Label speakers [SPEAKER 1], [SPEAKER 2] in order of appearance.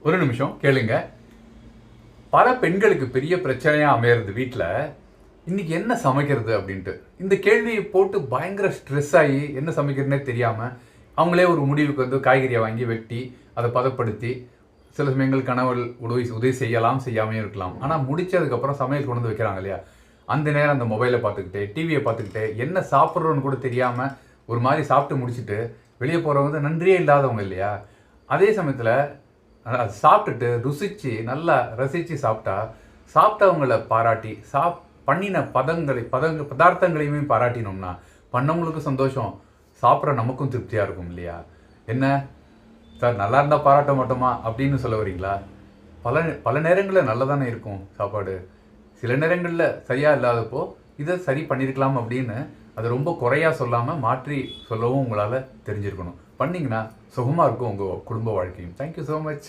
[SPEAKER 1] ஒரு நிமிஷம் கேளுங்க. பல பெண்களுக்கு பெரிய பிரச்சனையாக அமையிறது வீட்டில் இன்னைக்கு என்ன சமைக்கிறது அப்படின்ட்டு. இந்த கேள்வியை போட்டு பயங்கர ஸ்ட்ரெஸ் ஆகி என்ன சமைக்கிறதுனே தெரியாமல் அவங்களே ஒரு முடிவுக்கு வந்து காய்கறியை வாங்கி வெட்டி அதை பதப்படுத்தி சில சமயங்கள் கணவர் உதவி செய்யலாம், செய்யாமையும் இருக்கலாம். ஆனால் முடிச்சதுக்கப்புறம் சமையல் கொண்டு வந்து வைக்கிறாங்க இல்லையா, அந்த நேரம் அந்த மொபைலை பார்த்துக்கிட்டு டிவியை பார்த்துக்கிட்டு என்ன சாப்பிட்றோன்னு கூட தெரியாமல் ஒரு மாதிரி சாப்பிட்டு முடிச்சுட்டு வெளியே போகிறவங்க நன்றியே இல்லாதவங்க இல்லையா. அதே சமயத்தில் அது சாப்பிட்டுட்டு ருசித்து நல்லா ரசித்து சாப்பிட்டவங்களை பாராட்டி பண்ணின பதார்த்தங்களையுமே பாராட்டினோம்னா பண்ணவங்களுக்கும் சந்தோஷம், சாப்பிட்ற நமக்கும் திருப்தியாக இருக்கும் இல்லையா. என்ன சார் நல்லா இருந்தால் பாராட்ட மாட்டோமா அப்படின்னு சொல்ல வரீங்களா? பல நேரங்களில் நல்லதானே இருக்கும் சாப்பாடு. சில நேரங்களில் சரியாக இல்லாதப்போ இதை சரி பண்ணியிருக்கலாம் அப்படின்னு அதை ரொம்ப குறையாக சொல்லாமல் மாற்றி சொல்லவும் உங்களால் தெரிஞ்சிருக்கணும். பண்ணிங்கன்னா சுகமாக இருக்கும் உங்கள் குடும்ப வாழ்க்கையும். Thank you so much.